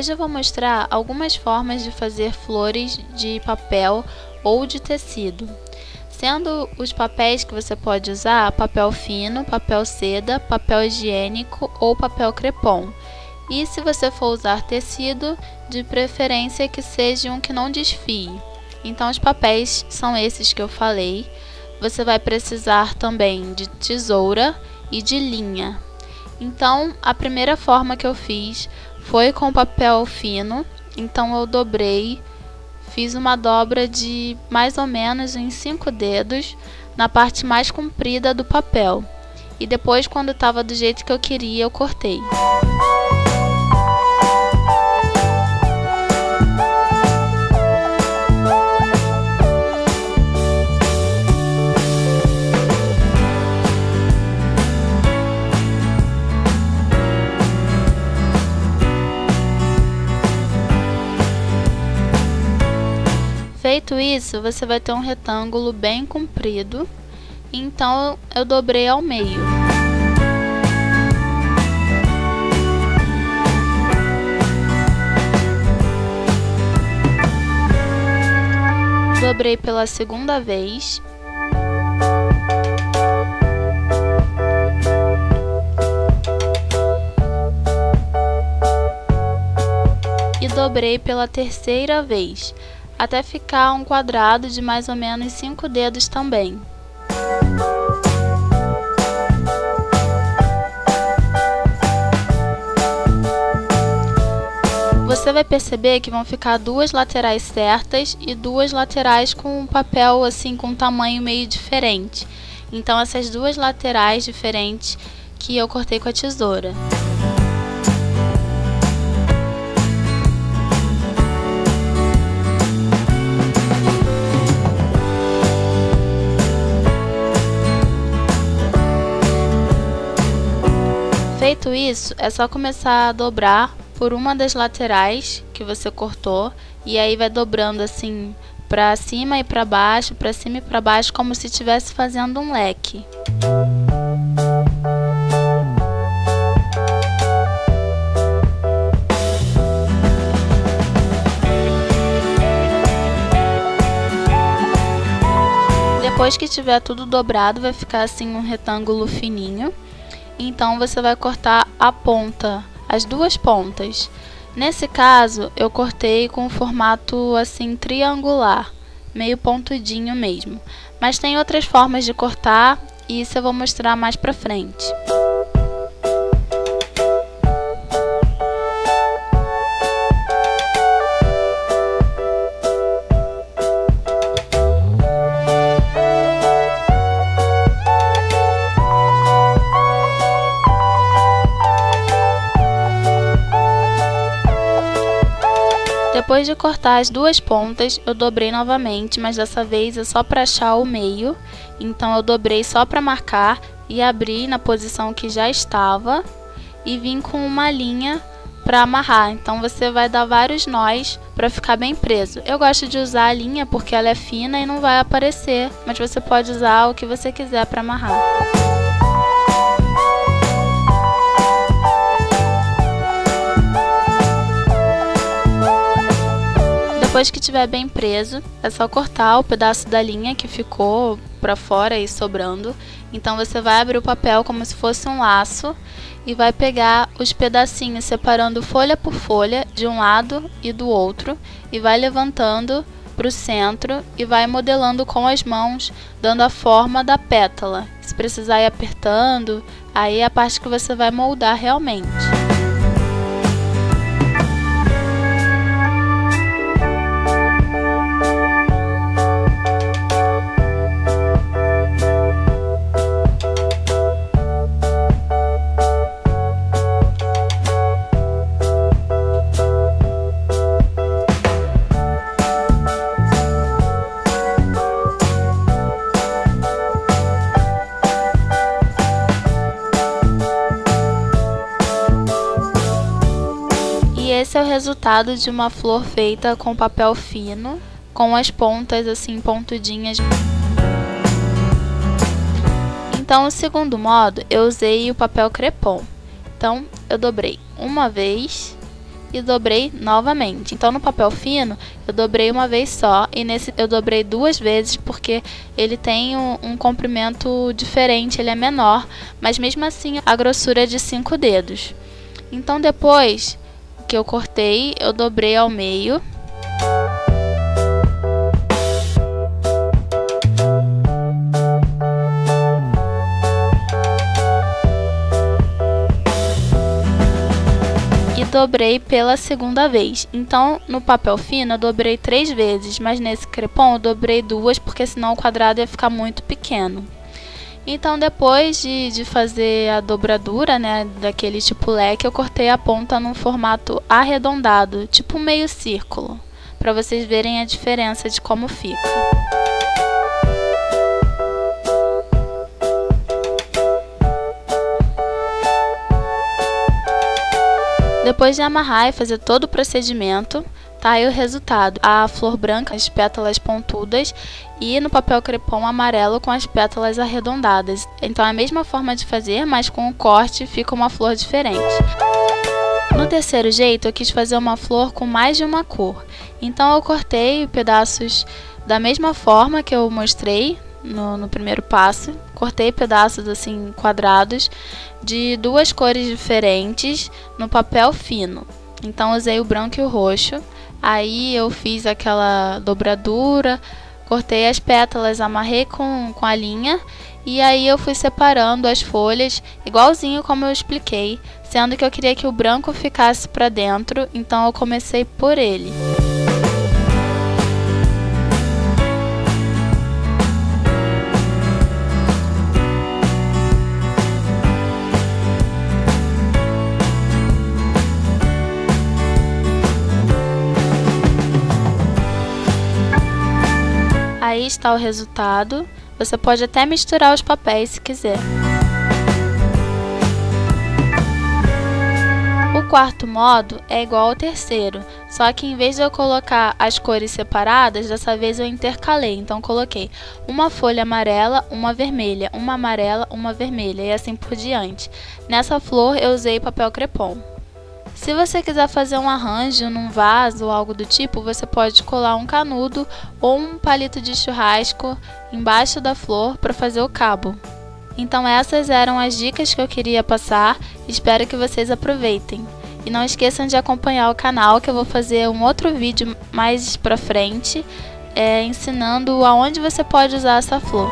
Hoje eu vou mostrar algumas formas de fazer flores de papel ou de tecido, sendo os papéis que você pode usar papel fino, papel seda, papel higiênico ou papel crepom. E se você for usar tecido, de preferência que seja um que não desfie. Então os papéis são esses que eu falei. Você vai precisar também de tesoura e de linha. Então a primeira forma que eu fiz foi com papel fino. Então eu dobrei, fiz uma dobra de mais ou menos em 5 dedos na parte mais comprida do papel. E depois, quando estava do jeito que eu queria, eu cortei. Feito isso, você vai ter um retângulo bem comprido, então eu dobrei ao meio. Dobrei pela segunda vez. E dobrei pela terceira vez, até ficar um quadrado de mais ou menos 5 dedos também. Você vai perceber que vão ficar duas laterais certas e duas laterais com um papel assim com um tamanho meio diferente. Então essas duas laterais diferentes que eu cortei com a tesoura. Feito isso, é só começar a dobrar por uma das laterais que você cortou e aí vai dobrando assim para cima e para baixo, para cima e para baixo, como se estivesse fazendo um leque. Depois que tiver tudo dobrado, vai ficar assim um retângulo fininho. Então você vai cortar a ponta, as duas pontas. Nesse caso, eu cortei com um formato assim triangular, meio pontudinho mesmo. Mas tem outras formas de cortar e isso eu vou mostrar mais pra frente. Depois de cortar as duas pontas, eu dobrei novamente, mas dessa vez é só para achar o meio. Então eu dobrei só para marcar e abri na posição que já estava e vim com uma linha para amarrar. Então você vai dar vários nós para ficar bem preso. Eu gosto de usar a linha porque ela é fina e não vai aparecer, mas você pode usar o que você quiser para amarrar. Depois que estiver bem preso, é só cortar o pedaço da linha que ficou para fora e sobrando. Então você vai abrir o papel como se fosse um laço e vai pegar os pedacinhos separando folha por folha de um lado e do outro e vai levantando para o centro e vai modelando com as mãos, dando a forma da pétala. Se precisar ir apertando, aí é a parte que você vai moldar realmente. Esse é o resultado de uma flor feita com papel fino, com as pontas assim pontudinhas. Então, o segundo modo, eu usei o papel crepom. Então, eu dobrei uma vez e dobrei novamente. Então no papel fino eu dobrei uma vez só, e nesse eu dobrei 2 vezes porque ele tem um comprimento diferente, ele é menor, mas mesmo assim a grossura é de 5 dedos. Então depois que eu cortei, eu dobrei ao meio. Dobrei pela segunda vez. Então no papel fino eu dobrei 3 vezes, mas nesse crepom eu dobrei 2 porque senão o quadrado ia ficar muito pequeno. Então depois de fazer a dobradura, né, daquele tipo leque, eu cortei a ponta num formato arredondado, tipo meio círculo, para vocês verem a diferença de como fica. Depois de amarrar e fazer todo o procedimento, tá aí o resultado. A flor branca, as pétalas pontudas, e no papel crepom amarelo com as pétalas arredondadas. Então é a mesma forma de fazer, mas com o corte fica uma flor diferente. No terceiro jeito, eu quis fazer uma flor com mais de uma cor. Então eu cortei pedaços da mesma forma que eu mostrei no primeiro passo. Cortei pedaços assim quadrados de 2 cores diferentes no papel fino. Então usei o branco e o roxo. Aí eu fiz aquela dobradura, cortei as pétalas, amarrei com a linha, e aí eu fui separando as folhas igualzinho como eu expliquei, sendo que eu queria que o branco ficasse para dentro, então eu comecei por ele. Aí está o resultado. Você pode até misturar os papéis se quiser. O quarto modo é igual ao terceiro, só que em vez de eu colocar as cores separadas, dessa vez eu intercalei. Então coloquei uma folha amarela, uma vermelha, uma amarela, uma vermelha e assim por diante. Nessa flor eu usei papel crepom. Se você quiser fazer um arranjo num vaso ou algo do tipo, você pode colar um canudo ou um palito de churrasco embaixo da flor para fazer o cabo. Então essas eram as dicas que eu queria passar, espero que vocês aproveitem. E não esqueçam de acompanhar o canal, que eu vou fazer um outro vídeo mais pra frente, ensinando aonde você pode usar essa flor.